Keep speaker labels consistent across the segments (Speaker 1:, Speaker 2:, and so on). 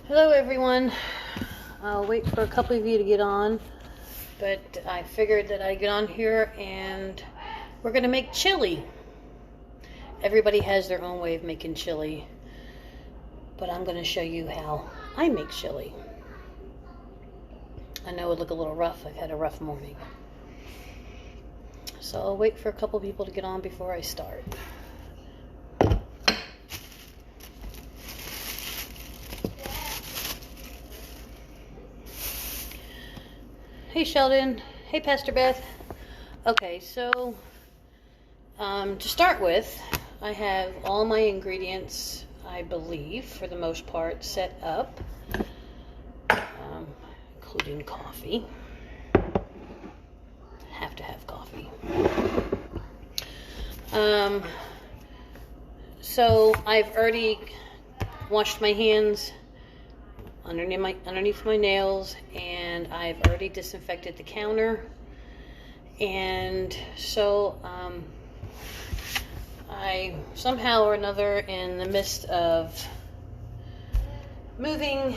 Speaker 1: Hello everyone. I'll wait for a couple of you to get on, but I figured that I'd get on here and we're going to make chili. Everybody has their own way of making chili, but I'm going to show you how I make chili. I know it would look a little rough. I've had a rough morning. So I'll wait for a couple people to get on before I start. Hey Sheldon. Hey Pastor Beth. Okay, so to start with, I have all my ingredients, I believe, for the most part, set up, including coffee. Have to have coffee. So I've already washed my hands underneath my nails, and I've already disinfected the counter. And so I somehow or another, in the midst of moving,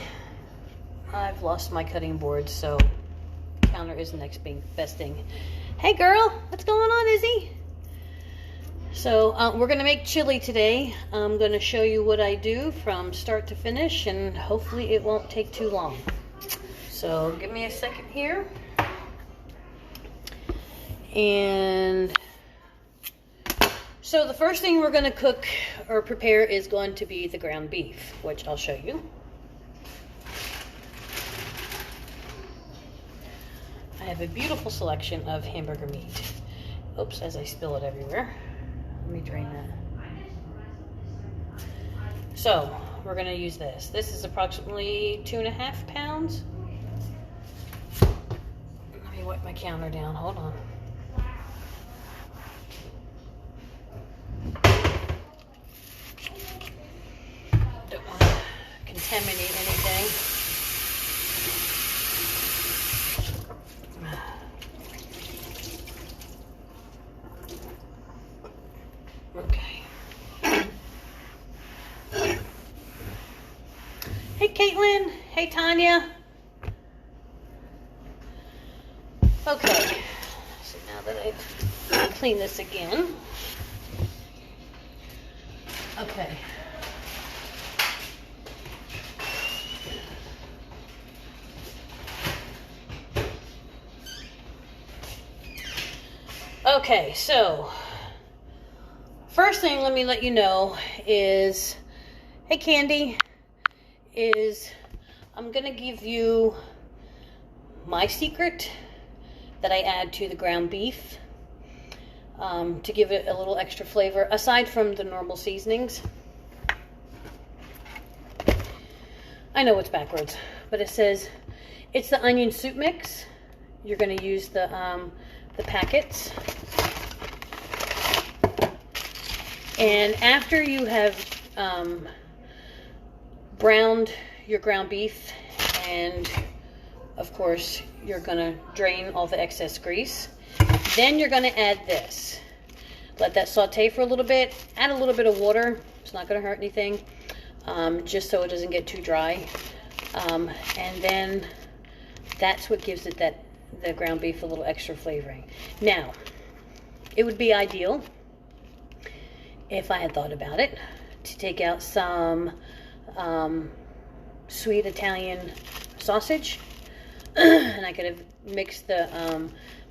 Speaker 1: I've lost my cutting board, so counter is the next best thing. Hey girl, what's going on, Izzy? So we're going to make chili today. I'm going to show you what I do from start to finish, and hopefully it won't take too long. So give me a second here. And so the first thing we're going to cook or prepare is going to be the ground beef, which I'll show you. I have a beautiful selection of hamburger meat. Oops, as I spill it everywhere. Let me drain that. So, we're going to use this. This is approximately 2.5 pounds. Let me wipe my counter down. Hold on. Don't want to contaminate anything. Okay. Hey Caitlin. Hey Tanya. Okay. So now that I've cleaned this again. Okay. Okay, so first thing, let me let you know is, hey Candy, is I'm going to give you my secret that I add to the ground beef to give it a little extra flavor, aside from the normal seasonings. I know it's backwards, but it says it's the onion soup mix. You're going to use the packets. And after you have browned your ground beef, and of course you're going to drain all the excess grease, then you're going to add this. Let that saute for a little bit. Add a little bit of water. It's not going to hurt anything, just so it doesn't get too dry. And then that's what gives it the ground beef a little extra flavoring. Now, it would be ideal, if I had thought about it, to take out some sweet Italian sausage, and I could have mixed the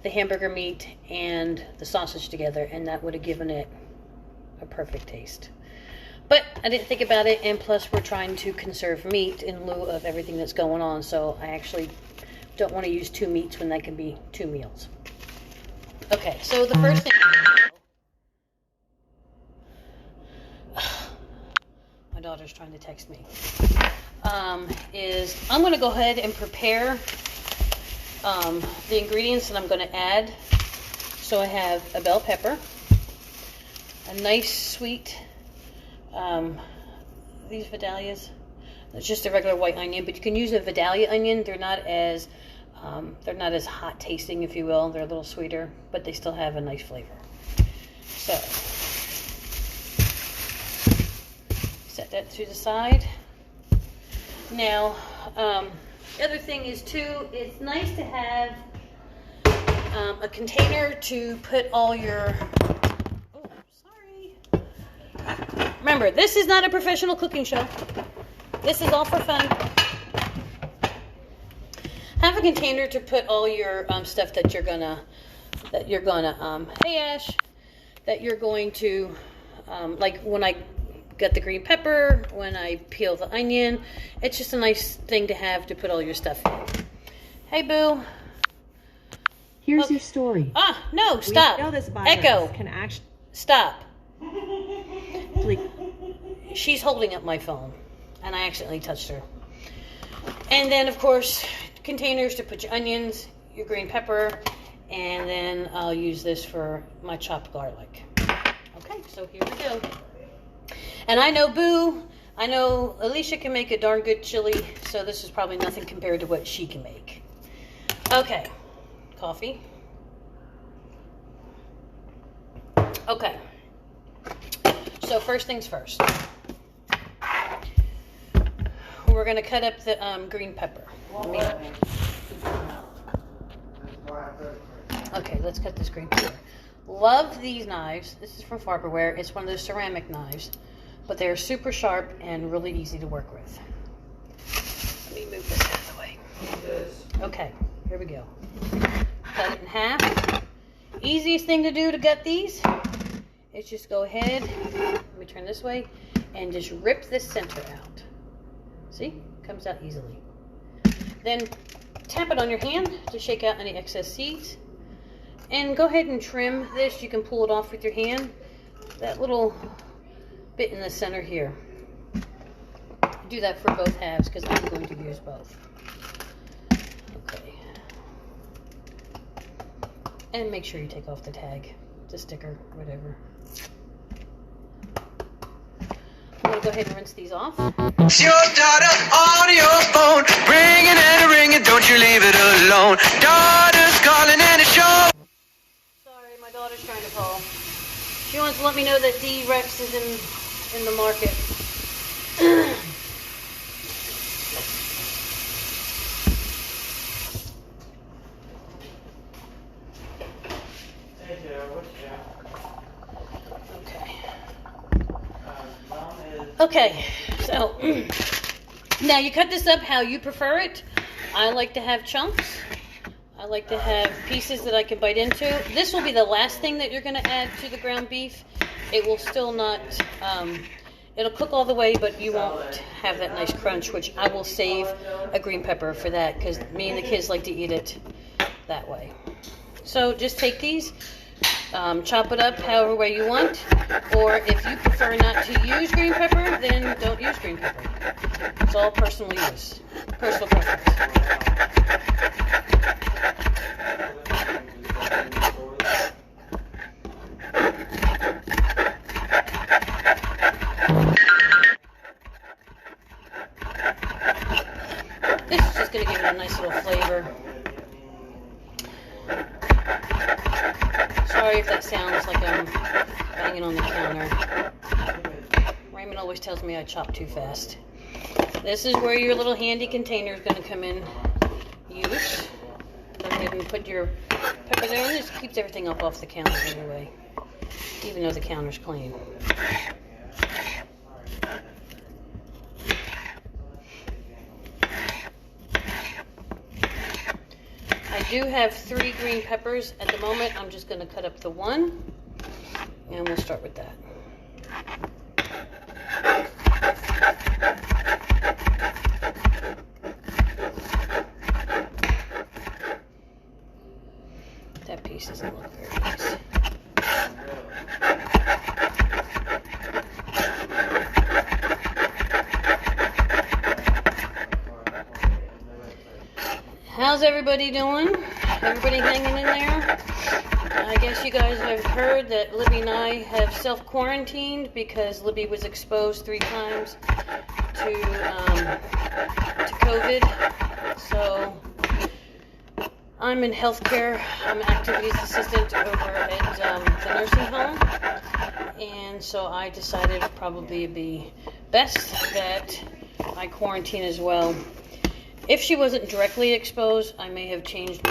Speaker 1: hamburger meat and the sausage together, and that would have given it a perfect taste. But I didn't think about it, and plus we're trying to conserve meat in lieu of everything that's going on, so I actually don't want to use 2 meats when that can be 2 meals. Okay, so the first thing... My daughter's trying to text me. Is I'm going to go ahead and prepare the ingredients that I'm going to add. So I have a bell pepper, a nice sweet, these Vidalias. It's just a regular white onion, but you can use a Vidalia onion. They're not as hot tasting, if you will. They're a little sweeter, but they still have a nice flavor. So set that to the side. Now, the other thing is too, it's nice to have a container to put all your, oh, sorry. Remember, this is not a professional cooking show. This is all for fun. Have a container to put all your stuff that you're gonna, hey Ash, that you're going to, like when I got the green pepper, when I peel the onion, it's just a nice thing to have to put all your stuff in. Hey Boo.
Speaker 2: Here's your story.
Speaker 1: Ah, no, stop.
Speaker 2: We know this virus
Speaker 1: Echo.
Speaker 2: can actually
Speaker 1: Stop. She's holding up my phone, and I accidentally touched her. And then, of course, containers to put your onions, your green pepper, and then I'll use this for my chopped garlic. Okay, so here we go. And I know Alicia can make a darn good chili, so this is probably nothing compared to what she can make. Okay, coffee. Okay, so first things first. We're going to cut up the green pepper. Okay, let's cut this green pepper. Love these knives. This is from Farberware. It's one of those ceramic knives, but they're super sharp and really easy to work with. Let me move this out of the way. Okay, here we go. Cut it in half. Easiest thing to do to gut these is just go ahead, let me turn this way, and just rip this center out. See? Comes out easily. Then tap it on your hand to shake out any excess seeds. And go ahead and trim this. You can pull it off with your hand. That little bit in the center here. Do that for both halves because I'm going to use both. Okay. And make sure you take off the tag, the sticker, whatever. I'm going to go ahead and rinse these off.
Speaker 3: It's your daughter on your phone, ringing and ringing, don't you leave it alone. Daughter's calling and it's show.
Speaker 1: Sorry, my daughter's trying to call. She wants to let me know that D-Rex is in the market. Okay, so now you cut this up how you prefer it. I like to have chunks. I like to have pieces that I can bite into. This will be the last thing that you're going to add to the ground beef. It will still not, it'll cook all the way, but you won't have that nice crunch, which I will save a green pepper for that because me and the kids like to eat it that way. So just take these. Chop it up however way you want, or if you prefer not to use green pepper, then don't use green pepper. It's all personal use, personal preference. This is just going to give it a nice little flavor. Sorry if that sounds like I'm banging on the counter. Raymond always tells me I chop too fast. This is where your little handy container is going to come in use. Go ahead and put your pepper there, and this keeps everything up off the counter anyway, even though the counter's clean. I do have 3 green peppers at the moment. I'm just going to cut up the one, and we'll start with that. That piece doesn't look very nice. How's everybody doing? Everybody hanging in there? I guess you guys have heard that Libby and I have self-quarantined because Libby was exposed 3 times to COVID. So I'm in healthcare. I'm an activities assistant over at the nursing home. And so I decided it would probably be best that I quarantine as well. If she wasn't directly exposed, I may have changed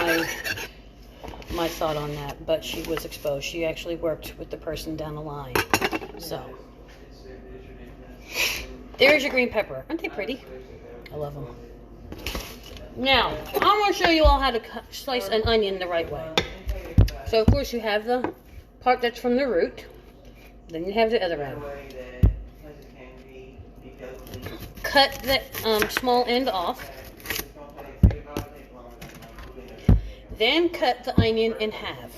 Speaker 1: my thought on that, but she was exposed. She actually worked with the person down the line. So, there's your green pepper. Aren't they pretty? I love them. Now, I want to show you all how to slice an onion the right way. So, of course, you have the part that's from the root. Then you have the other end. Cut the small end off. Then cut the onion in half.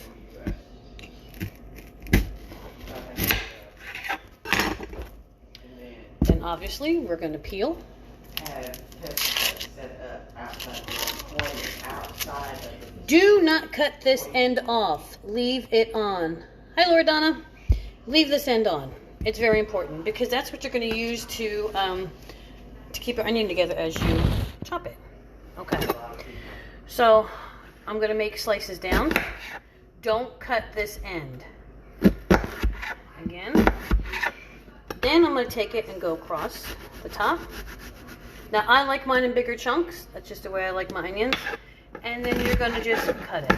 Speaker 1: Then obviously we're going to peel. Do not cut this end off. Leave it on. Hi, Laura Donna. Leave this end on. It's very important because that's what you're going to use to keep your onion together as you chop it. Okay. So I'm going to make slices down. Don't cut this end. Again. Then I'm going to take it and go across the top. Now I like mine in bigger chunks. That's just the way I like my onions. And then you're going to just cut it.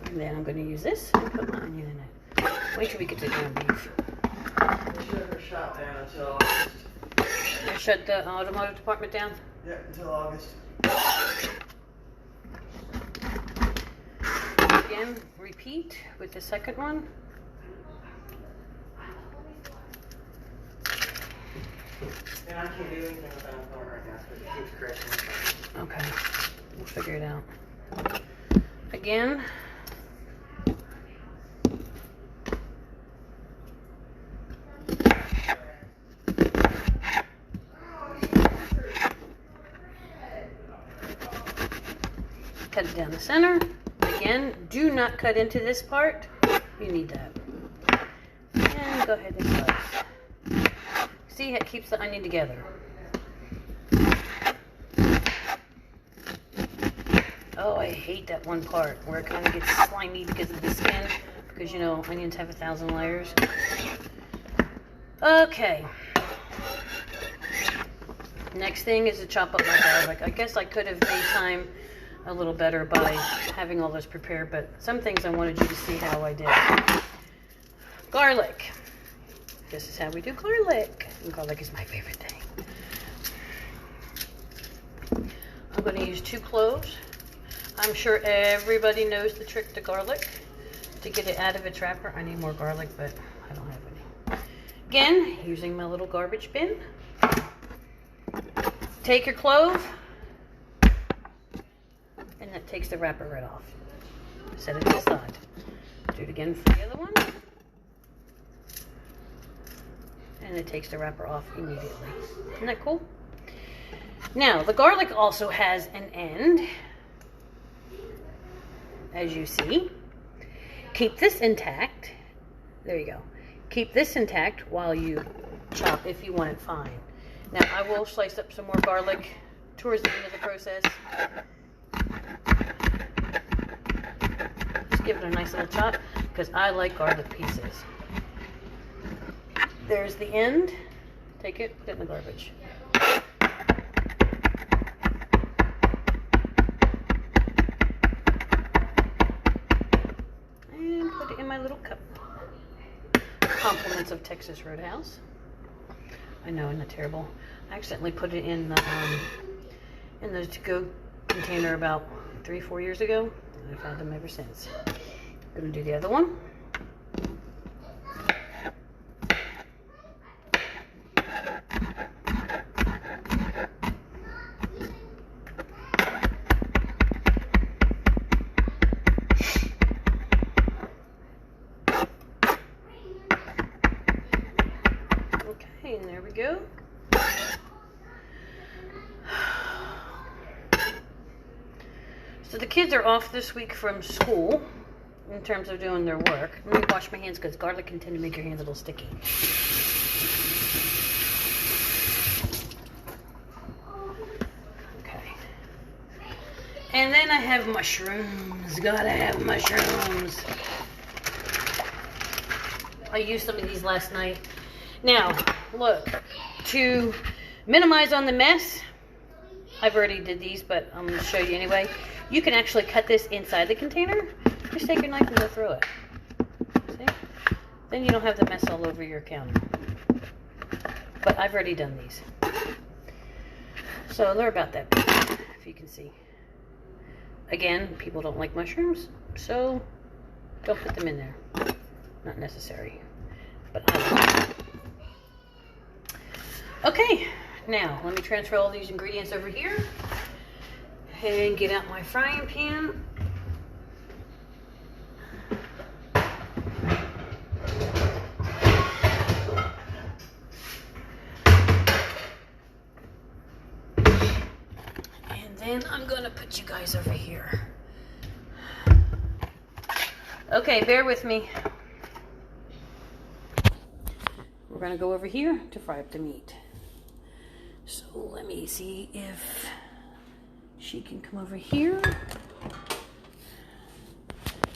Speaker 1: And then I'm going to use this and put my onion in it. Wait till we get to ground beef.
Speaker 3: Shut down until August.
Speaker 1: I shut the automotive department down?
Speaker 3: Yeah, until August.
Speaker 1: Again, repeat with the second one.
Speaker 3: And I can't do anything with that phone right now because it keeps crashing.
Speaker 1: Okay, we'll figure it out. Again. Cut it down the center. Again, do not cut into this part. You need that. And go ahead and slice. See, it keeps the onion together. Oh, I hate that one part where it kind of gets slimy because of the skin. Because, you know, onions have 1,000 layers. Okay. Next thing is to chop up my garlic. I guess I could have made time a little better by having all this prepared, but some things I wanted you to see how I did. Garlic. This is how we do garlic. And garlic is my favorite thing. I'm going to use 2 cloves. I'm sure everybody knows the trick to garlic. To get it out of its wrapper, I need more garlic, but I don't have any. Again, using my little garbage bin. Take your clove, and that takes the wrapper right off. Set it to the side. Do it again for the other one. And it takes the wrapper off immediately. Isn't that cool? Now, the garlic also has an end, as you see. Keep this intact. There you go. Keep this intact while you chop if you want it fine. Now, I will slice up some more garlic towards the end of the process. Just give it a nice little chop because I like garlic pieces. There's the end. Take it, put it in the garbage. And put it in my little cup. Compliments of Texas Roadhouse. I know, isn't that terrible? I accidentally put it in the to-go container about 3-4 years ago. And I've had them ever since. I'm gonna do the other one. Okay, and there we go. So the kids are off this week from school in terms of doing their work. Let me wash my hands because garlic can tend to make your hands a little sticky. And then I have mushrooms. Gotta have mushrooms. I used some of these last night. Now, look, to minimize on the mess, I've already did these, but I'm going to show you anyway. You can actually cut this inside the container. Just take your knife and go through it. See? Then you don't have the mess all over your counter. But I've already done these. So they're about that big, if you can see. Again, people don't like mushrooms, so don't put them in there. Not necessary. But I like. Okay, now let me transfer all these ingredients over here and get out my frying pan. And then I'm gonna put you guys over here. Okay, bear with me. We're gonna go over here to fry up the meat. So let me see if she can come over here.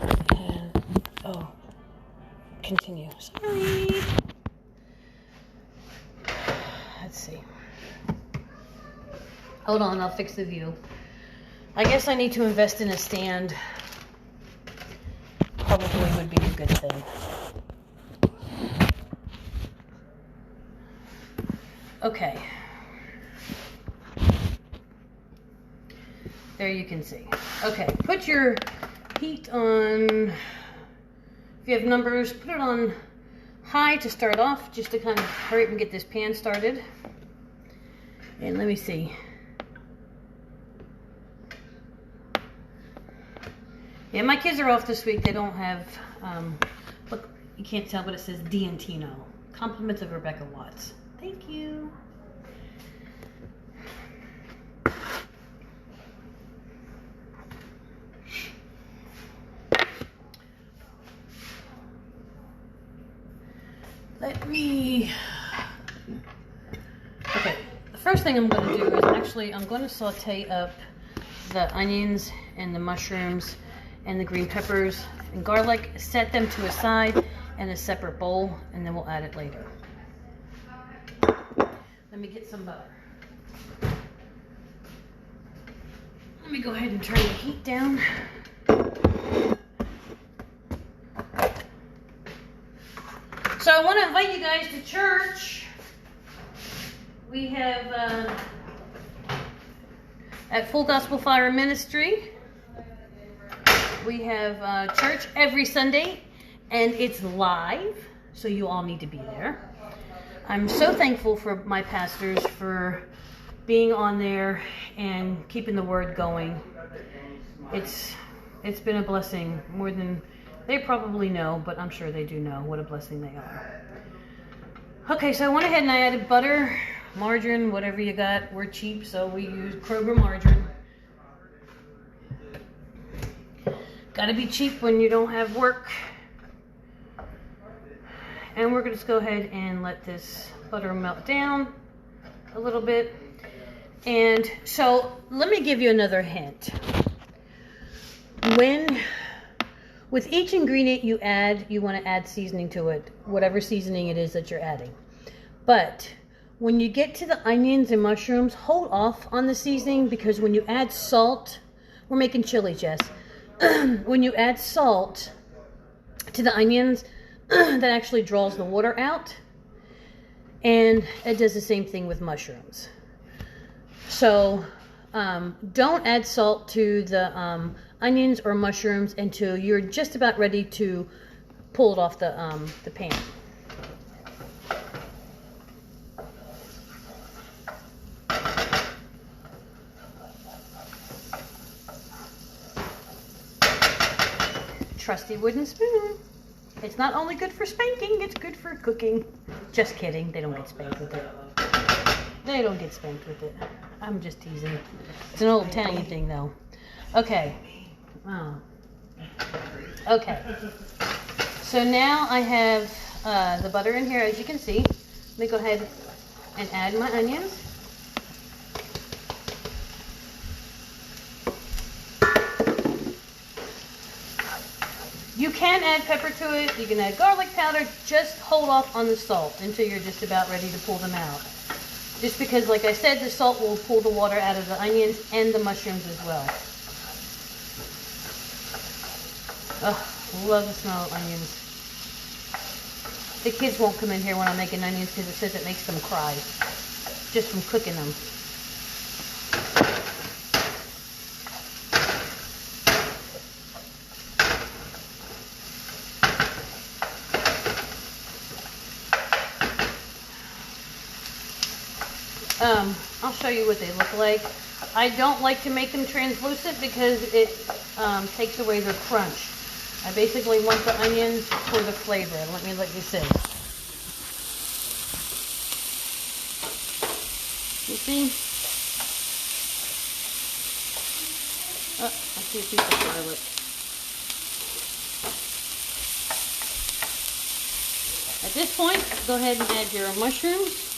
Speaker 1: And, oh, continue. Sorry. Let's see. Hold on, I'll fix the view. I guess I need to invest in a stand. Probably would be a good thing. Okay. There you can see. Okay, put your heat on, if you have numbers, put it on high to start off, just to kind of hurry up and get this pan started. And let me see. Yeah, my kids are off this week. They don't have, look, you can't tell, but it says Diantino. Compliments of Rebecca Watts. Thank you. Let me, okay, the first thing I'm going to do is I'm going to saute up the onions and the mushrooms and the green peppers and garlic, set them to a side in a separate bowl, and then we'll add it later. Let me get some butter. Let me go ahead and turn the heat down. So I want to invite you guys to church. We have at Full Gospel Fire Ministry, we have church every Sunday, and it's live, so you all need to be there. I'm so thankful for my pastors for being on there and keeping the word going. It's been a blessing, more than they probably know, but I'm sure they do know what a blessing they are. Okay, so I went ahead and I added butter, margarine, whatever you got. We're cheap, so we use Kroger margarine. Gotta be cheap when you don't have work. And we're gonna just go ahead and let this butter melt down a little bit. And so let me give you another hint. With each ingredient you add, you want to add seasoning to it, whatever seasoning it is that you're adding. But when you get to the onions and mushrooms, hold off on the seasoning, because when you add salt, we're making chili, Jess. When you add salt to the onions, that actually draws the water out. And it does the same thing with mushrooms. So don't add salt to the onions or mushrooms until you're just about ready to pull it off the pan. Trusty wooden spoon. It's not only good for spanking, it's good for cooking. Just kidding, they don't get spanked with it. They don't get spanked with it. I'm just teasing. It's an old Italian thing though. Okay. Oh. Okay. So now I have the butter in here, as you can see. Let me go ahead and add my onions. can add pepper to it. You can add garlic powder. Just hold off on the salt until you're just about ready to pull them out. Just because, like I said, the salt will pull the water out of the onions and the mushrooms as well. Oh, love the smell of onions. The kids won't come in here when I'm making onions because it says it makes them cry. Just from cooking them. I'll show you what they look like. I don't like to make them translucent because it takes away their crunch. I basically want the onions for the flavor. Let you see. You see? Oh, I see a piece of garlic. At this point, go ahead and add your mushrooms.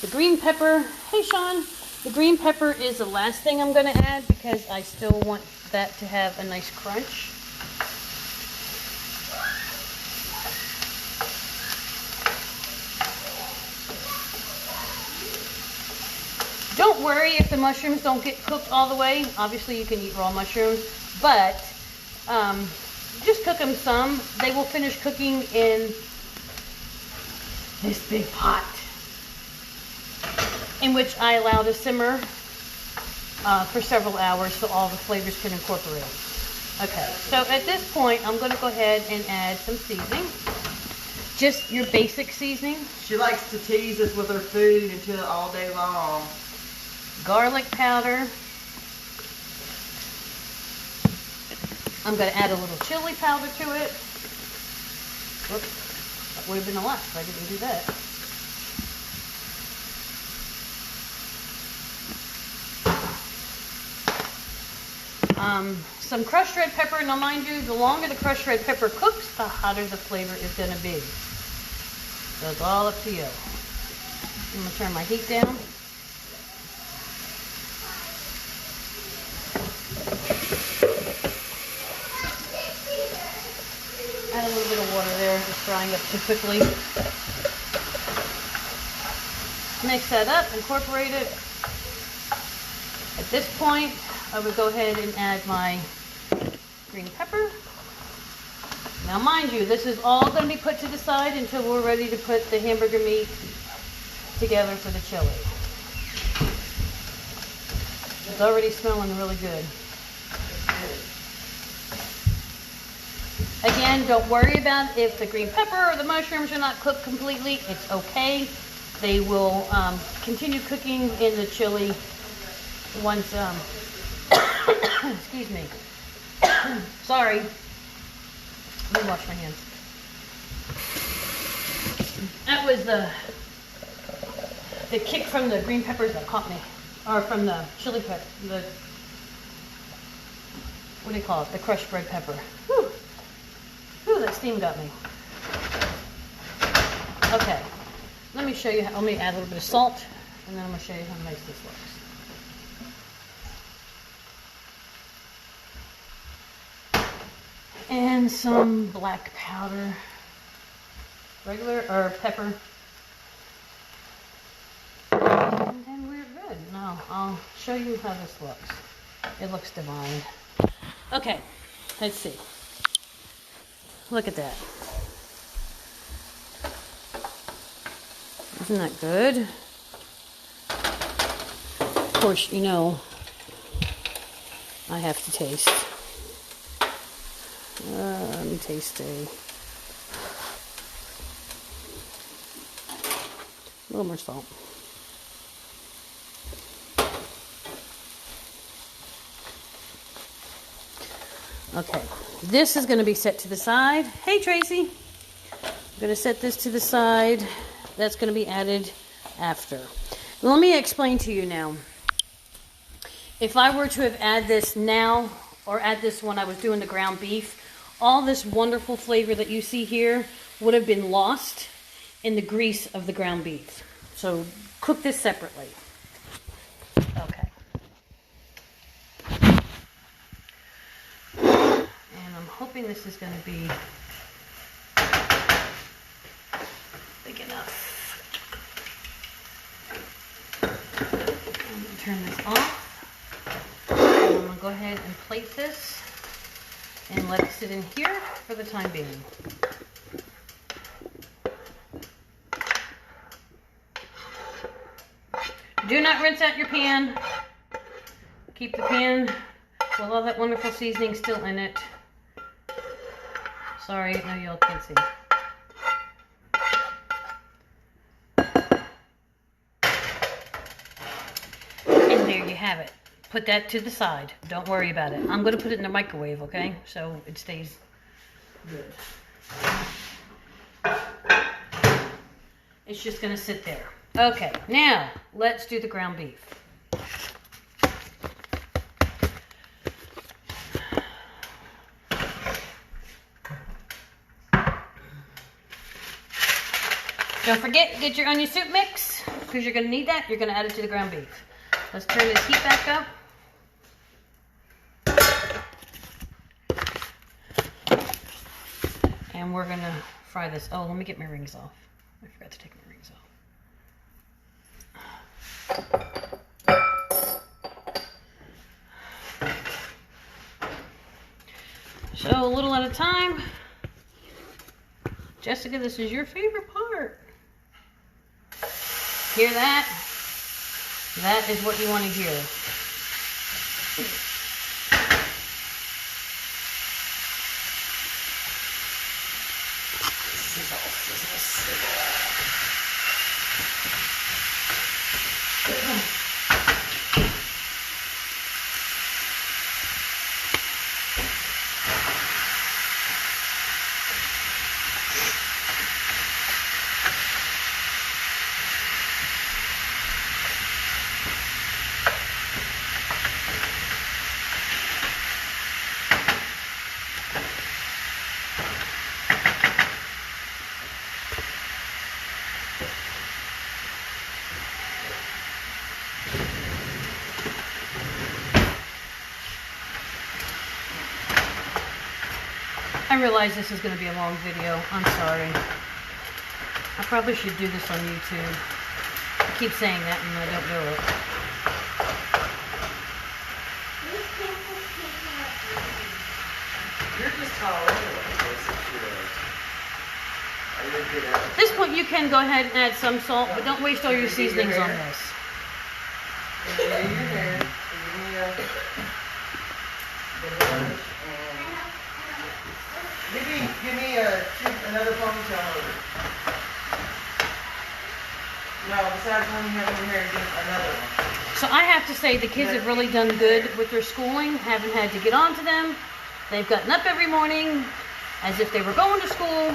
Speaker 1: The green pepper, hey Sean, the green pepper is the last thing I'm going to add because I still want that to have a nice crunch. Don't worry if the mushrooms don't get cooked all the way. Obviously you can eat raw mushrooms, but just cook them some. They will finish cooking in this big pot, in which I allow to simmer for several hours so all the flavors can incorporate. Okay, so at this point, I'm going to go ahead and add some seasoning. Just your basic seasoning.
Speaker 4: She likes to tease us with her food until all day long.
Speaker 1: Garlic powder. I'm going to add a little chili powder to it. Whoops, that would have been a lot if I didn't do that. Some crushed red pepper. Now mind you, the longer the crushed red pepper cooks, the hotter the flavor is going to be. So it's all up to you. I'm going to turn my heat down. Add a little bit of water there, it's drying up too quickly. Mix that up, incorporate it. At this point, I would go ahead and add my green pepper. Now mind you, this is all going to be put to the side until we're ready to put the hamburger meat together for the chili. It's already smelling really good. Again, don't worry about if the green pepper or the mushrooms are not cooked completely. It's okay. They will continue cooking in the chili once, excuse me. Sorry. Let me wash my hands. That was the kick from the green peppers that caught me. Or from the chili pepper. What do you call it? The crushed red pepper. Whew. Whew, that steam got me. Okay. Let me show you how, let me add a little bit of salt, and then I'm going to show you how nice this looks. And some black powder. Regular, or pepper. And then we're good. Now, I'll show you how this looks. It looks divine. Okay, let's see. Look at that. Isn't that good? Of course, you know, I have to taste. Let me taste a little more salt. Okay, this is going to be set to the side. Hey, Tracy. I'm going to set this to the side. That's going to be added after. Let me explain to you now. If I were to have added this now, or add this when I was doing the ground beef, all this wonderful flavor that you see here would have been lost in the grease of the ground beef. So cook this separately. Okay. hoping this is going to be big enough. I'm going to turn this off. And I'm going to go ahead and plate this and let it sit in here for the time being. Do not rinse out your pan. Keep the pan with all that wonderful seasoning still in it. Sorry, no, y'all can't see. And there you have it. Put that to the side. Don't worry about it. I'm going to put it in the microwave, okay? So it stays good. It's just going to sit there. Okay, now let's do the ground beef. Don't forget, get your onion soup mix, because you're going to need that. You're going to add it to the ground beef. Let's turn this heat back up. And we're going to fry this. Oh, let me get my rings off. I forgot to take my rings off. So a little at a time. Jessica, this is your favorite part. Hear that? That is what you want to hear. I realize this is going to be a long video. I'm sorry. I probably should do this on YouTube. I keep saying that and I don't do it.
Speaker 4: You're just tall anyway.
Speaker 1: At this point, you can go ahead and add some salt, but don't waste all your seasonings on this.
Speaker 4: Give me another ponytail holder. No, besides one you have in your hair, give another one.
Speaker 1: So I have to say the kids have really done good with their schooling. Haven't had to get on to them. They've gotten up every morning as if they were going to school,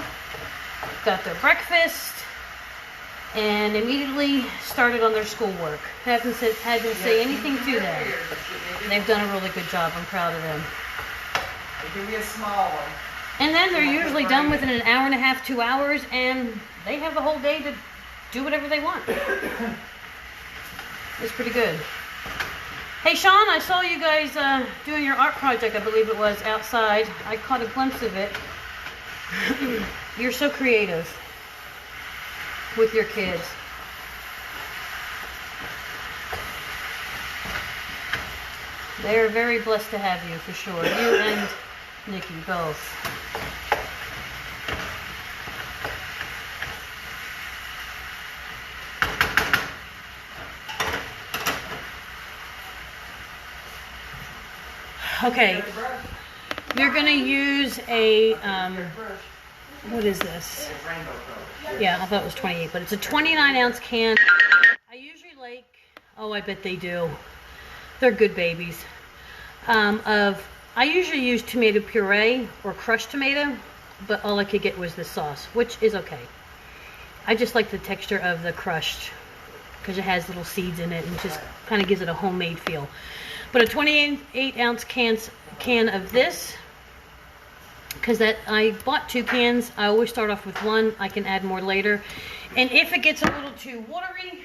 Speaker 1: got their breakfast, and immediately started on their schoolwork. Haven't had to say anything to them. They've done a really good job. I'm proud of them.
Speaker 4: Give me a small one.
Speaker 1: And then they're usually done within an hour and a half, 2 hours, and they have the whole day to do whatever they want. It's pretty good. Hey, Sean, I saw you guys doing your art project, I believe it was, outside. I caught a glimpse of it. You're so creative with your kids. They are very blessed to have you, for sure. You and Nikki, both. Okay, you're going to use a, what is this? Yeah, I thought it was 28, but it's a 29-ounce can. I usually like, oh, I bet they do. They're good babies. I usually use tomato puree or crushed tomato, but all I could get was the sauce, which is okay. I just like the texture of the crushed because it has little seeds in it and just kind of gives it a homemade feel. But a 28-ounce can of this, because I bought 2 cans. I always start off with 1. I can add more later. And if it gets a little too watery,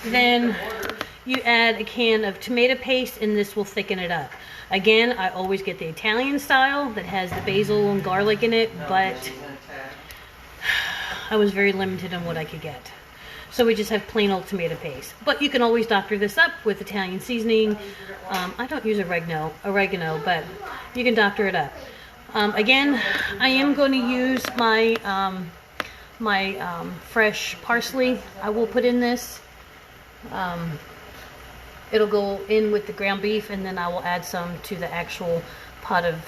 Speaker 1: then you add a can of tomato paste and this will thicken it up. Again, I always get the Italian style that has the basil and garlic in it, but I was very limited on what I could get. So we just have plain old tomato paste. But you can always doctor this up with Italian seasoning. I don't use oregano, but you can doctor it up. Again, I am going to use my fresh parsley. I will put in this. It'll go in with the ground beef, and then I will add some to the actual pot of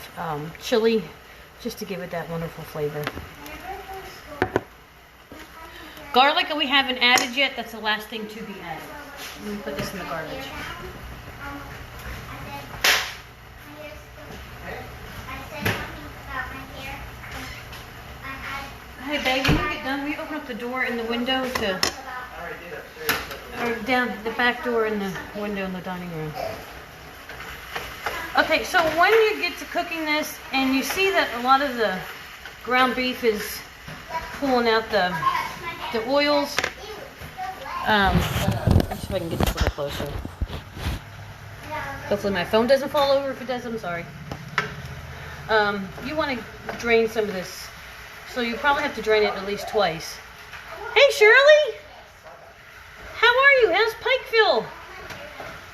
Speaker 1: chili, just to give it that wonderful flavor. Garlic we haven't added yet. That's the last thing to be added. Let me put this in the garbage. Hey babe, when you get done, will you open up the door in the window to, or down the back door in the window in the dining room? Okay, so when you get to cooking this and you see that a lot of the ground beef is pulling out the oils, let's see if I can get this a little closer. Hopefully my phone doesn't fall over. If it does, I'm sorry. You want to drain some of this. So you probably have to drain it at least twice. Hey Shirley! How are you? How's Pikeville?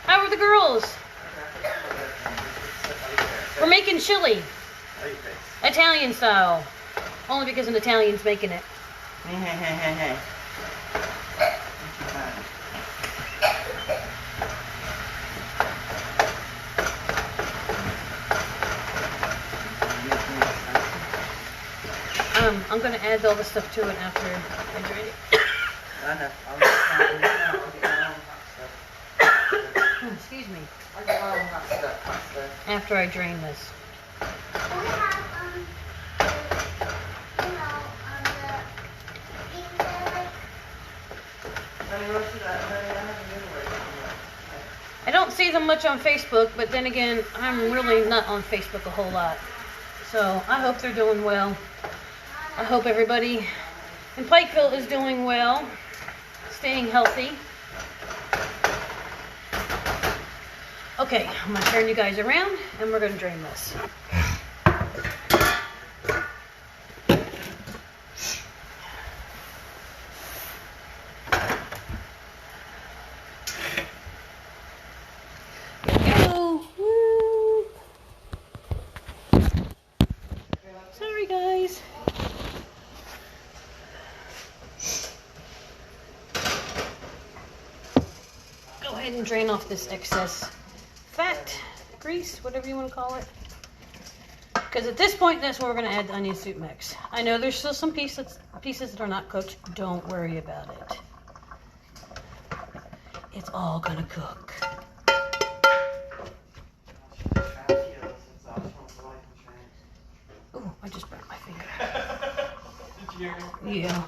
Speaker 1: How are the girls? We're making chili. Italian style. Only because an Italian's making it.
Speaker 4: Hey.
Speaker 1: I'm going to add all the stuff to it after I drain it.
Speaker 4: I know. I'll get my own hot stuff.
Speaker 1: Excuse me.
Speaker 4: I'll get my own hot stuff.
Speaker 1: After I drain this. I don't see them much on Facebook, but then again, I'm really not on Facebook a whole lot. So I hope they're doing well. I hope everybody in Pikeville is doing well, staying healthy. Okay, I'm going to turn you guys around and we're going to drain this. Sorry guys. Go ahead and drain off this excess fat, grease, whatever you want to call it. Because at this point, that's where we're going to add the onion soup mix. I know there's still some pieces that are not cooked. Don't worry about it. It's all going to cook. Oh, I just burnt my finger.
Speaker 4: Did you hear me?
Speaker 1: Yeah.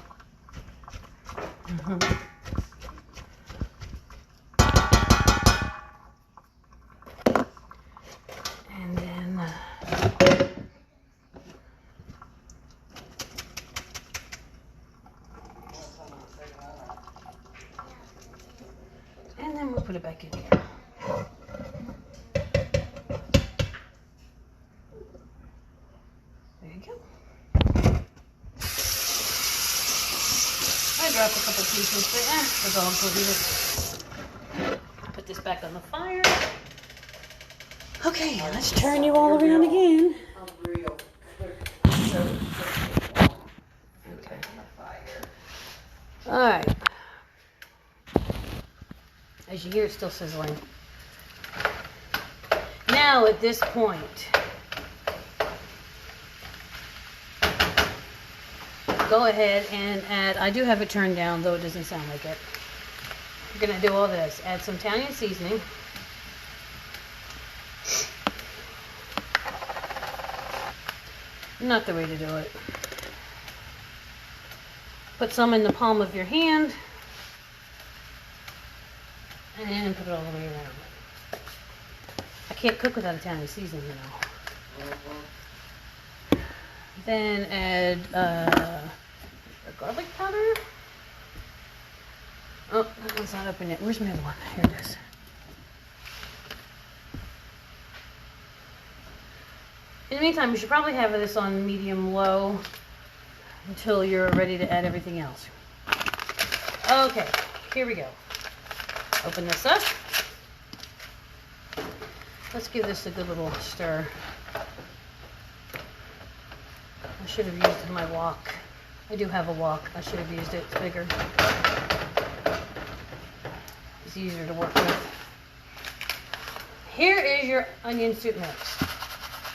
Speaker 1: And then we'll put it back in here. There you go. I dropped a couple pieces, but the dogs will eat it. Put this back on the fire. Okay, let's turn you all around again. Okay. All right. As you hear, it's still sizzling. Now, at this point, go ahead and add, I do have it turned down, though it doesn't sound like it. We're going to do all this. Add some Italian seasoning. Not the way to do it. Put some in the palm of your hand. And put it all the way around. I can't cook without Italian seasoning, you know. Then add garlic powder. Oh, that one's not open yet. Where's my other one? Here it is. In the meantime, you should probably have this on medium-low until you're ready to add everything else. Okay, here we go. Open this up. Let's give this a good little stir. I should have used my wok. I do have a wok. I should have used it. It's bigger. It's easier to work with. Here is your onion soup mix.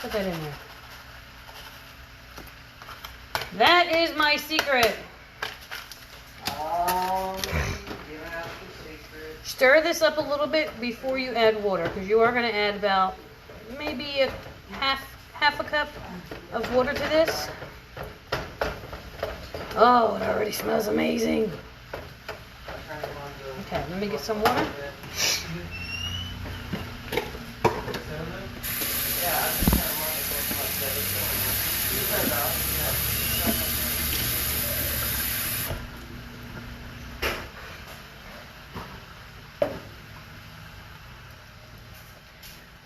Speaker 1: Put that in there. That is my secret.
Speaker 4: Giving out the secret.
Speaker 1: Stir this up a little bit before you add water, because you are going to add about maybe a half a cup of water to this. Oh, it already smells amazing. Okay, let me get some water.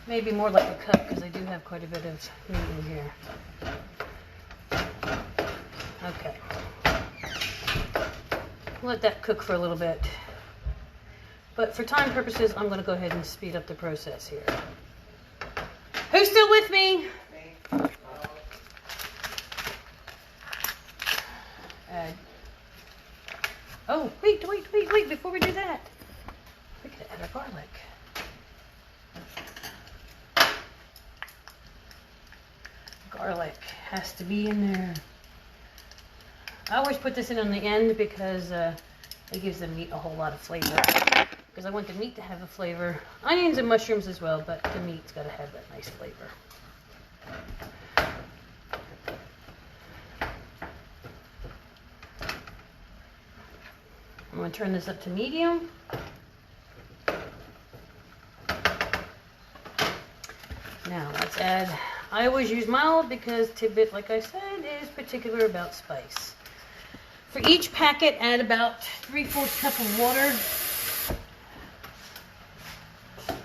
Speaker 1: Maybe more like a cup, because I do have quite a bit of meat in here. Okay. Let that cook for a little bit. But for time purposes, I'm going to go ahead and speed up the process here. Who's still with me? Add. Oh, wait, before we do that. We could add our garlic. Garlic has to be in there. I always put this in on the end because it gives the meat a whole lot of flavor. Because I want the meat to have a flavor. Onions and mushrooms as well, but the meat's got to have that nice flavor. I'm going to turn this up to medium. Now let's add, I always use mild because Tidbit, like I said, is particular about spice. For each packet, add about 3/4 cup of water,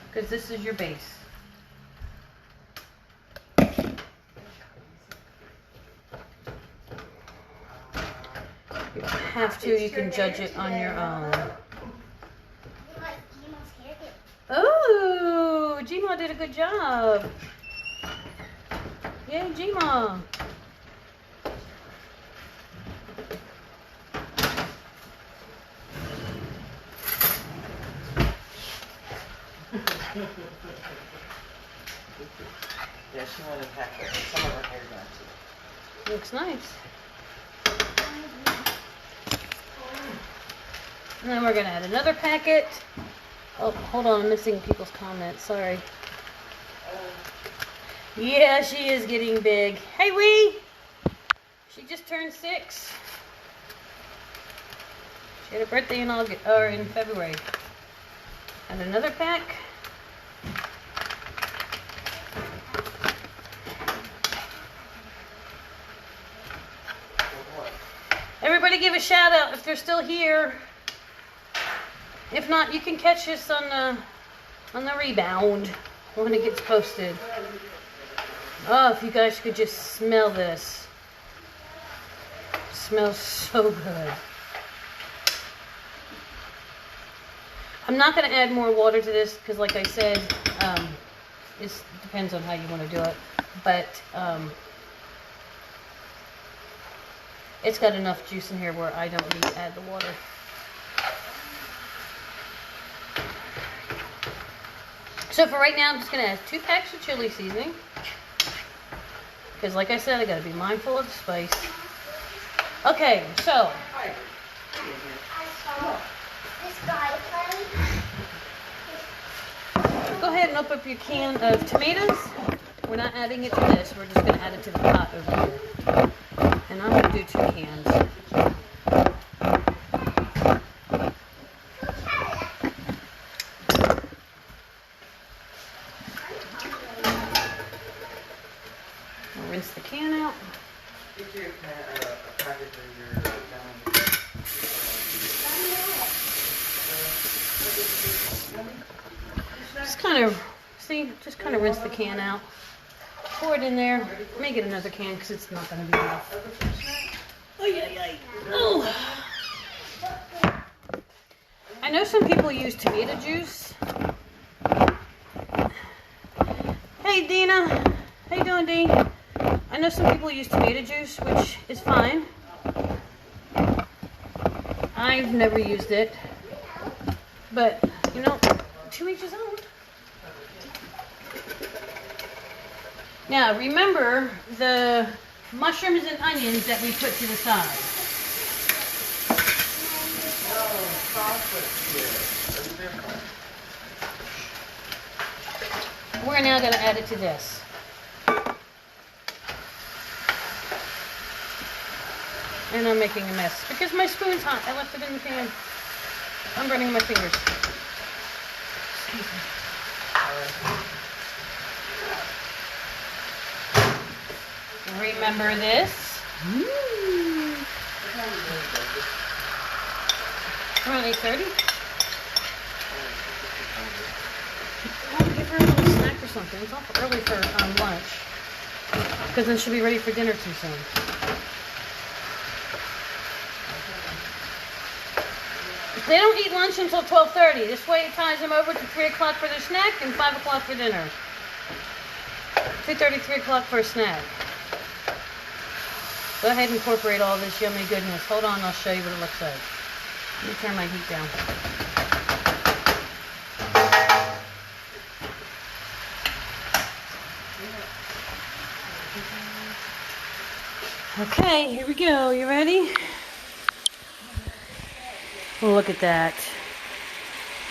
Speaker 1: because this is your base. You don't have to, you can judge it on your own. Oh, Gma did a good job. Yay, Gma.
Speaker 4: Yeah, she wanted to pack it. Some of her hair's on too.
Speaker 1: Looks nice. And then we're going to add another packet. Oh, hold on, I'm missing people's comments. Sorry. Yeah, she is getting big. Hey, Wee! She just turned 6. She had a birthday in August, or in February. And another pack. Everybody give a shout out if they're still here. If not, you can catch this on the rebound when it gets posted. Oh, if you guys could just smell this. It smells so good. I'm not going to add more water to this because, like I said, it depends on how you want to do it. But it's got enough juice in here where I don't need to add the water. So for right now, I'm just going to add 2 packs of chili seasoning. Because like I said, I got to be mindful of the spice. Okay, so. Go ahead and open up your can of tomatoes. We're not adding it to this. We're just going to add it to the pot over here. And I'm going to do 2 cans. I'll rinse the can out.
Speaker 4: Get your a package of your
Speaker 1: kind of, see, just kind of rinse the can out. Pour it in there. May get another can because it's not going to be enough. Oh, yeah. Oh. I know some people use tomato juice. Hey, Dina. How you doing, Dee? I know some people use tomato juice, which is fine. I've never used it. But, you know, to each his own. Now, remember the mushrooms and onions that we put to the side. We're now going to add it to this. And I'm making a mess because my spoon's hot. I left it in the pan. I'm burning my fingers. Excuse me. Remember this? Around 8:30? I'll give her a little snack or something. It's awful early for lunch. Because then she'll be ready for dinner too soon. They don't eat lunch until 12:30. This way it ties them over to 3 o'clock for their snack and 5 o'clock for dinner. 2:30, 3 o'clock for a snack. Go ahead and incorporate all this yummy goodness. Hold on, I'll show you what it looks like. Let me turn my heat down. Okay, here we go. You ready? Look at that.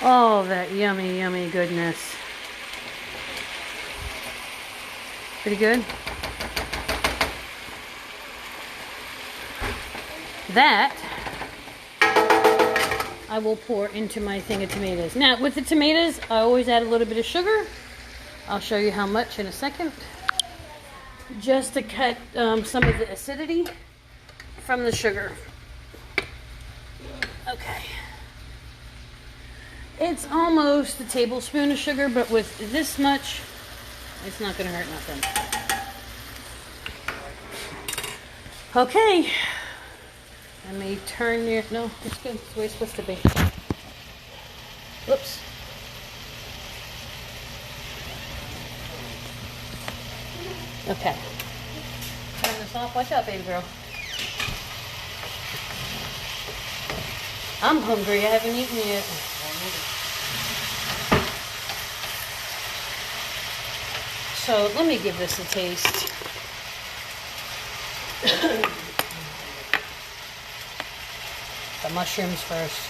Speaker 1: Oh, that yummy, yummy goodness. Pretty good? That I will pour into my thing of tomatoes. Now, with the tomatoes, I always add a little bit of sugar. I'll show you how much in a second. Just to cut some of the acidity from the sugar. Okay. It's almost a tablespoon of sugar, but with this much, it's not going to hurt nothing. Okay. Let me turn your... No, it's good. It's the way it's supposed to be. Whoops. Okay. Turn this off. Watch out, baby girl. I'm hungry. I haven't eaten yet. So let me give this a taste. The mushrooms first.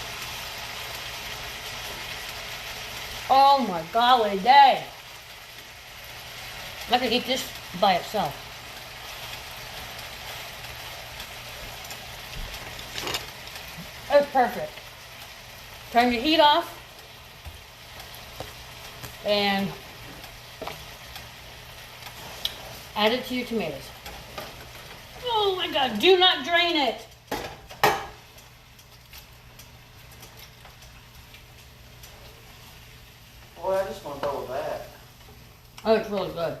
Speaker 1: Oh my golly day. I could eat this by itself. It's perfect. Turn your heat off. And add it to your tomatoes. Oh my God, do not drain it.
Speaker 4: Boy, I just want to double that.
Speaker 1: Oh, it's really good.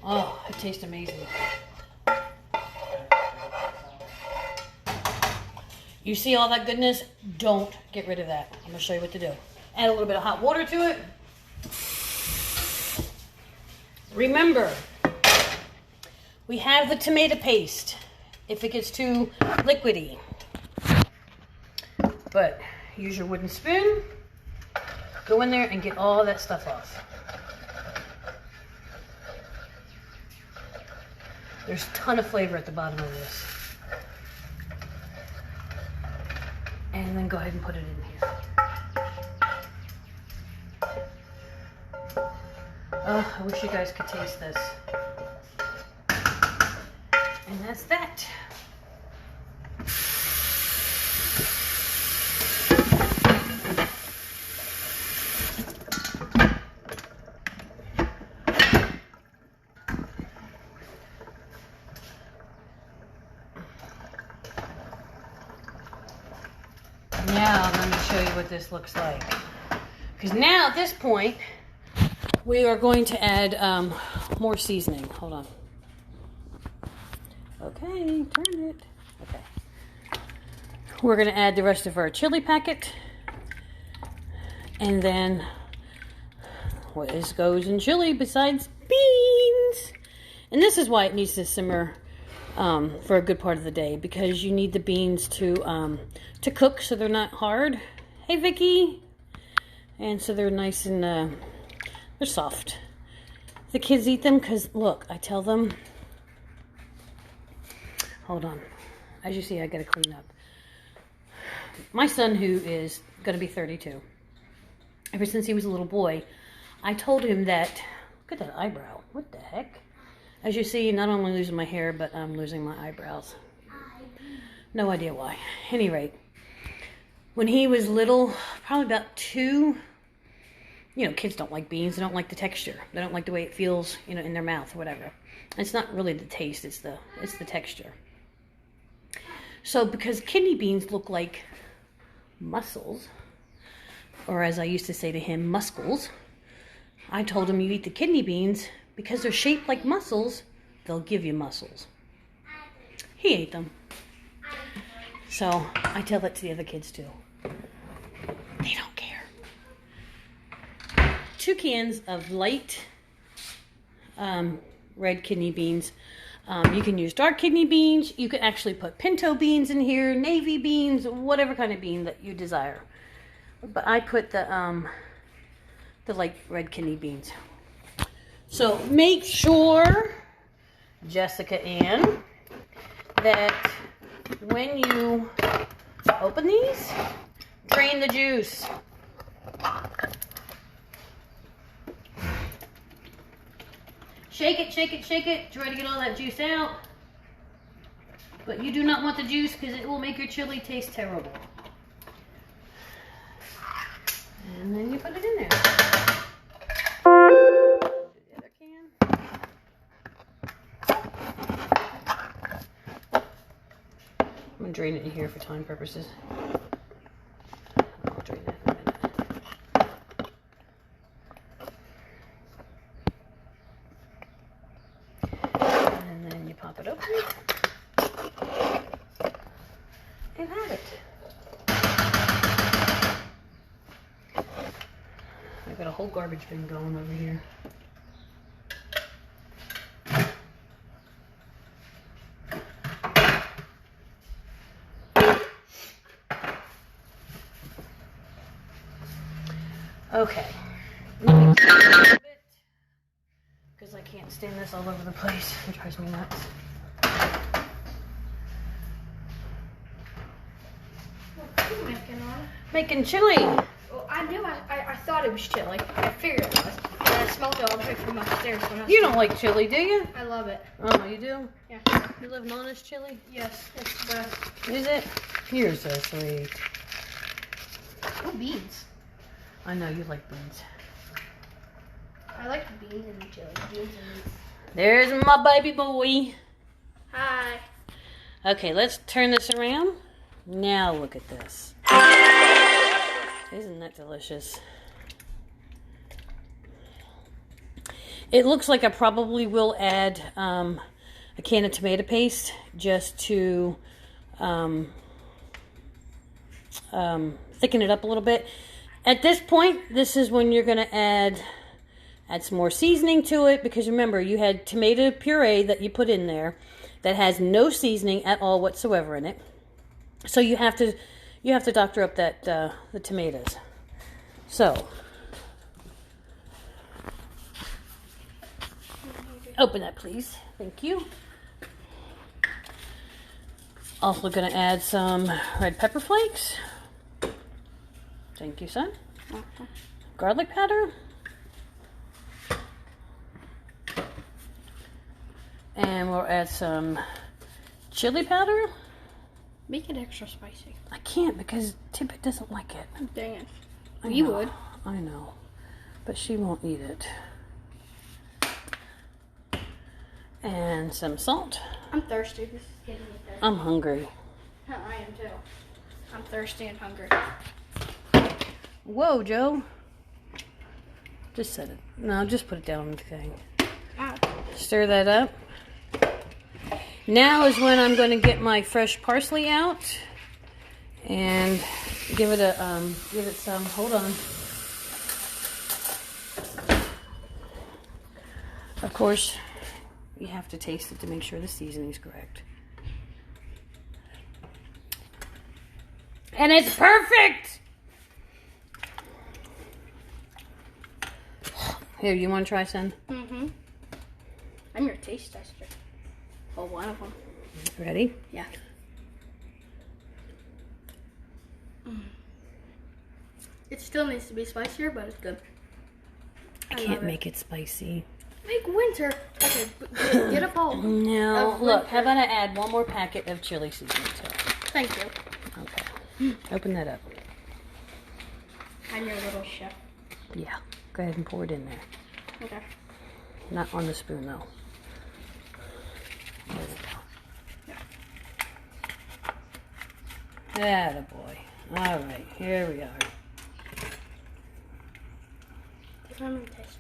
Speaker 1: Oh, it tastes amazing. You see all that goodness? Don't get rid of that. I'm going to show you what to do. Add a little bit of hot water to it. Remember, we have the tomato paste if it gets too liquidy. But use your wooden spoon. Go in there and get all that stuff off. There's a ton of flavor at the bottom of this. And then go ahead and put it in here. Oh, I wish you guys could taste this. And that's that. Now, let me show you what this looks like. Because now at this point, we are going to add more seasoning. Hold on. Okay, turn it. Okay. We're going to add the rest of our chili packet. And then, what goes in chili besides beans? And this is why it needs to simmer for a good part of the day. Because you need the beans to cook so they're not hard. Hey, Vicky. And so they're nice and they're soft. The kids eat them because, look, I tell them. Hold on. As you see, I got to clean up. My son, who is going to be 32, ever since he was a little boy, I told him that, look at that eyebrow. What the heck? As you see, not only losing my hair, but I'm losing my eyebrows. No idea why. At any rate, when he was little, probably about 2, you know, kids don't like beans. They don't like the texture. They don't like the way it feels, you know, in their mouth or whatever. It's not really the taste. It's the texture. So because kidney beans look like mussels, or as I used to say to him, muscles, I told him you eat the kidney beans because they're shaped like mussels. They'll give you muscles. He ate them. So I tell that to the other kids too. They don't care. 2 cans of light red kidney beans. You can use dark kidney beans. You can actually put pinto beans in here, navy beans, whatever kind of bean that you desire. But I put the light red kidney beans. So make sure, Jessica Ann, that when you open these, drain the juice. Shake it, shake it, shake it. Try to get all that juice out. But you do not want the juice because it will make your chili taste terrible. And then you put it in there. The other can. I'm going to drain it in here for time purposes. I'll drain it in a minute. And then you pop it open and have it. I've got a whole garbage bin going over here. Okay. Let me clean it a little bit because I can't stand this all over the place. It drives me nuts.
Speaker 5: What are you making on?
Speaker 1: Making chili.
Speaker 5: Well, I knew I thought it was chili. I figured it was. And I smelled it all the way from upstairs when I was
Speaker 1: You don't like chili, do you?
Speaker 5: I love it.
Speaker 1: Oh, you do?
Speaker 5: Yeah.
Speaker 1: You live in honest chili?
Speaker 5: Yes, it's the best.
Speaker 1: Is it? You're so sweet.
Speaker 5: Oh, beans.
Speaker 1: I know you like beans.
Speaker 5: I like the beans and the chili. Beans and beans.
Speaker 1: There's my baby boy.
Speaker 5: Hi.
Speaker 1: Okay, let's turn this around. Now look at this. Isn't that delicious? It looks like I probably will add a can of tomato paste just to thicken it up a little bit. At this point, this is when you're going to add some more seasoning to it, because remember, you had tomato puree that you put in there that has no seasoning at all whatsoever in it. So you have to doctor up that the tomatoes. So open that, please. Thank you. Also going to add some red pepper flakes. Thank you, son. Garlic powder. And we'll add some chili powder.
Speaker 5: Make it extra spicy.
Speaker 1: I can't because Tippett doesn't like it.
Speaker 5: Dang it.
Speaker 1: I
Speaker 5: You
Speaker 1: know,
Speaker 5: would.
Speaker 1: I know. But she won't eat it. And some salt.
Speaker 5: I'm thirsty. This is getting me thirsty.
Speaker 1: I'm hungry.
Speaker 5: I am too. I'm thirsty and hungry.
Speaker 1: Whoa, Joe. Just set it. No, just put it down on the thing.
Speaker 5: Ah.
Speaker 1: Stir that up. Now is when I'm going to get my fresh parsley out and give it some. Hold on. Of course, you have to taste it to make sure the seasoning's correct. And it's perfect! Here, you want to try some?
Speaker 5: Mm-hmm. I'm your taste tester. Oh, one of them.
Speaker 1: Ready?
Speaker 5: Yeah. It still needs to be spicier, but it's good.
Speaker 1: I can't make it spicy.
Speaker 5: Make winter. Okay, get a bowl.
Speaker 1: No,
Speaker 5: Of
Speaker 1: look,
Speaker 5: winter.
Speaker 1: how about I add one more packet of chili seasoning to it?
Speaker 5: Thank you.
Speaker 1: Okay. Open that up.
Speaker 5: I'm your little chef.
Speaker 1: Yeah. Go ahead and pour it in there.
Speaker 5: Okay.
Speaker 1: Not on the spoon, though. There we go. Attaboy. All right, here we are.
Speaker 5: Let me taste.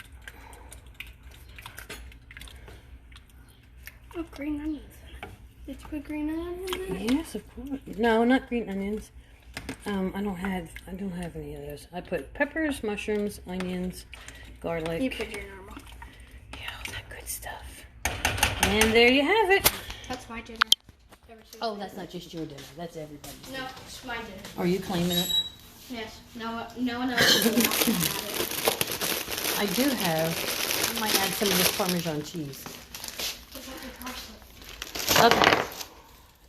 Speaker 5: Oh, green onions in it. Did you put green onions in it?
Speaker 1: Yes, of course. No, not green onions. I don't have any of those. I put peppers, mushrooms, onions, garlic.
Speaker 5: You put your normal.
Speaker 1: Yeah, all that good stuff. And there you have it.
Speaker 5: That's my dinner.
Speaker 1: Oh, that's not just your dinner. That's everybody's.
Speaker 5: No, it's my dinner.
Speaker 1: Are you claiming it?
Speaker 5: Yes. No one else will have it.
Speaker 1: I do have. I might add some of this Parmesan cheese. Okay.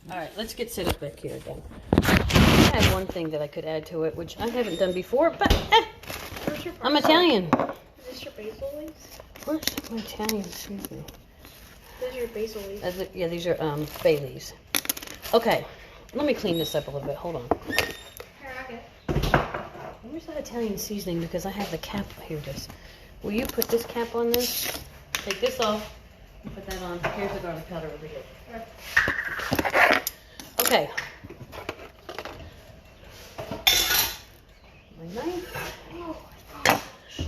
Speaker 1: All right, let's get set up back here again. I have one thing that I could add to it, which I haven't done before, but
Speaker 5: Where's your
Speaker 1: I'm Italian.
Speaker 5: Is this your basil leaves?
Speaker 1: Where's my Italian? Excuse me.
Speaker 5: Those are your basil leaves.
Speaker 1: Yeah, these are bay leaves. Okay, let me clean this up a little bit. Hold on.
Speaker 5: Here, I'll get it.
Speaker 1: Where's that Italian seasoning? Because I have the cap. Here it is. Will you put this cap on this? Take this off and put that on. Here's the garlic powder over here. Okay. My knife.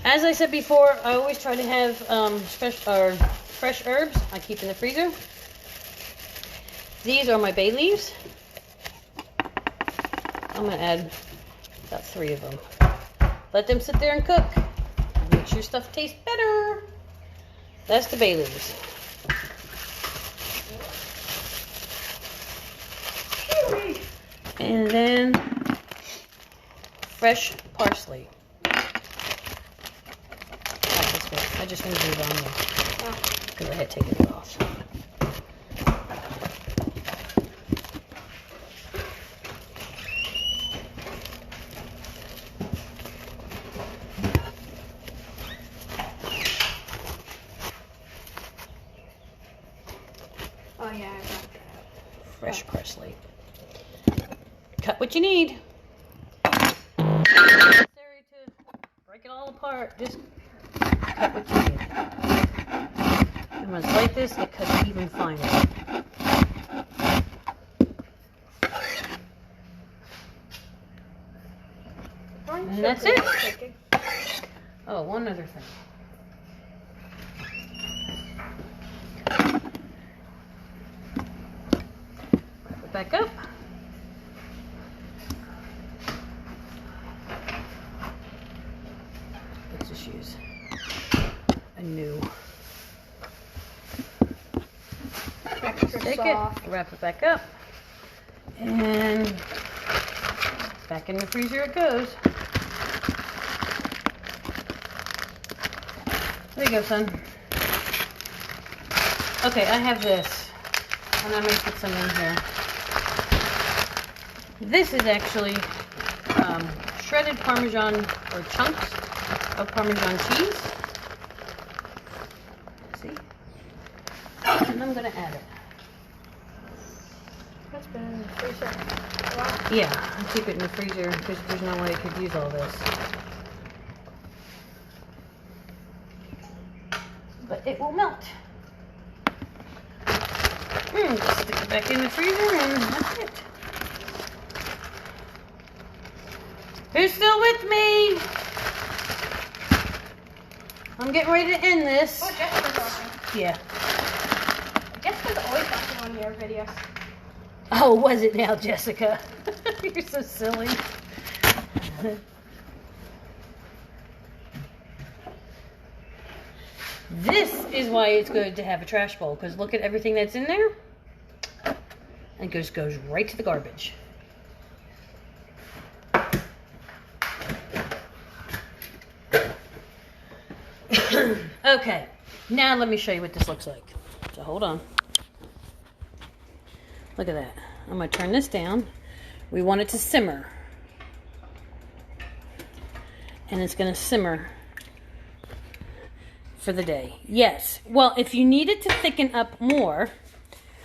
Speaker 1: As I said before, I always try to have fresh herbs I keep in the freezer. These are my bay leaves. I'm going to add about 3 of them. Let them sit there and cook. Makes your stuff taste better. That's the bay leaves. And then fresh parsley. I just want to do it on there because I had taken it off.
Speaker 5: Oh yeah, I got that.
Speaker 1: Fresh parsley. Cut what you need. Necessary to break it all apart. Just cut what you need. And when it's like this, it cuts even finer. And that's it. Oh, one other thing. Wrap it back up. Let's just use a new. Take it, wrap it back up, and back in the freezer it goes. There you go, son. Okay, I have this, and I'm going to put some in here. This is actually shredded Parmesan, or chunks of Parmesan cheese. See? And I'm going to add it.
Speaker 5: That's been in the freezer. Wow.
Speaker 1: Yeah, I'll keep it in the freezer because there's no way I could use all this. But it will melt. Just stick it back in the freezer and that's it. Who's still with me? I'm getting ready to end this.
Speaker 5: Oh, Jessica's watching.
Speaker 1: Yeah.
Speaker 5: Jessica's always watching on your videos.
Speaker 1: Oh, was it now, Jessica? You're so silly. This is why it's good to have a trash bowl, because look at everything that's in there. And goes right to the garbage. Okay, now let me show you what this looks like. So hold on. Look at that. I'm going to turn this down. We want it to simmer. And it's going to simmer for the day. Yes. Well, if you need it to thicken up more,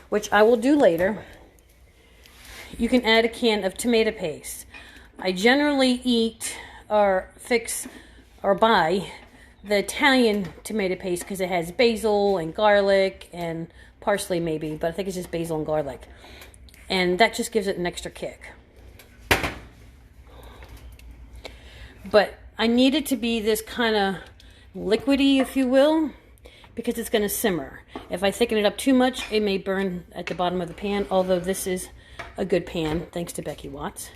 Speaker 1: which I will do later, you can add a can of tomato paste. I generally eat or fix or buy the Italian tomato paste because it has basil and garlic and parsley maybe, but I think it's just basil and garlic. And that just gives it an extra kick. But I need it to be this kind of liquidy, if you will, because it's going to simmer. If I thicken it up too much, it may burn at the bottom of the pan, although this is a good pan, thanks to Becky Watts.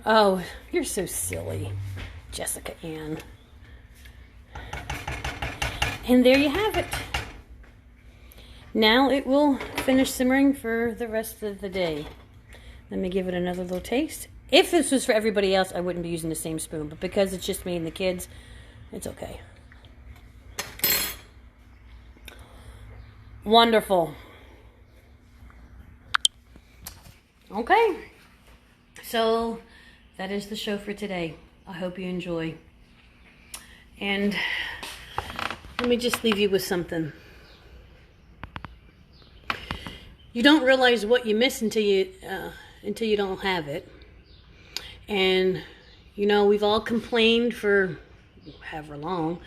Speaker 1: Oh, you're so silly, Jessica Ann. And there you have it. Now it will finish simmering for the rest of the day. Let me give it another little taste. If this was for everybody else, I wouldn't be using the same spoon, but because it's just me and the kids, it's okay. Wonderful. Okay. So that is the show for today. I hope you enjoy. And let me just leave you with something. You don't realize what you miss until you don't have it. And you know, we've all complained for however long.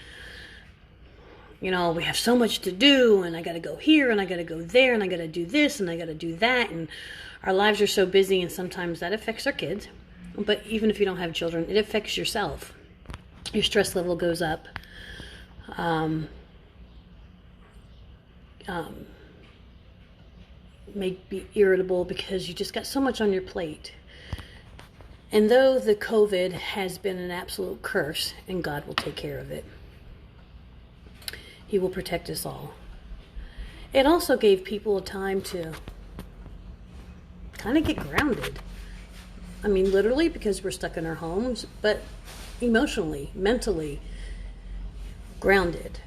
Speaker 1: You know, we have so much to do, and I got to go here, and I got to go there, and I got to do this, and I got to do that, and our lives are so busy, and sometimes that affects our kids. But even if you don't have children, it affects yourself. Your stress level goes up. May be irritable because you just got so much on your plate. And though the COVID has been an absolute curse, and God will take care of it, He will protect us all. It also gave people a time to kind of get grounded. I mean, literally, because we're stuck in our homes, but emotionally, mentally grounded.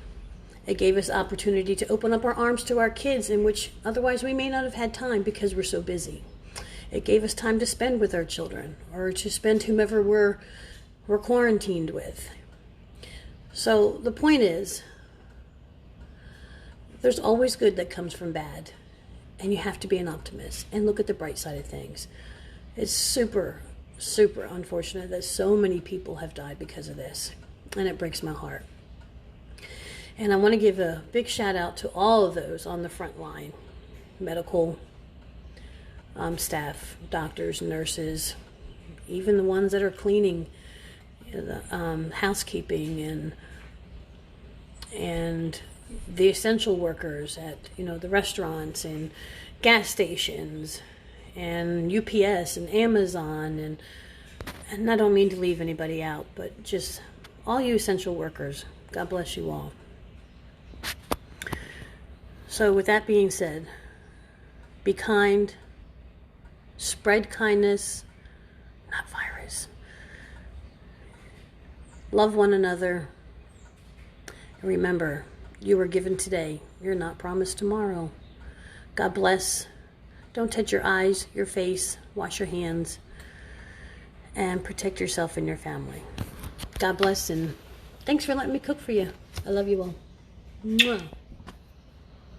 Speaker 1: It gave us opportunity to open up our arms to our kids, in which otherwise we may not have had time because we're so busy. It gave us time to spend with our children, or to spend whomever we're quarantined with. So the point is, there's always good that comes from bad, and you have to be an optimist and look at the bright side of things. It's super, super unfortunate that so many people have died because of this, and it breaks my heart. And I want to give a big shout out to all of those on the front line, medical staff, doctors, nurses, even the ones that are cleaning, housekeeping, and the essential workers at, the restaurants and gas stations and UPS and Amazon, and I don't mean to leave anybody out, but just all you essential workers, God bless you all. So with that being said, be kind, spread kindness, not virus. Love one another. And remember, you were given today. You're not promised tomorrow. God bless. Don't touch your eyes, your face, wash your hands, and protect yourself and your family. God bless, and thanks for letting me cook for you. I love you all. Mwah.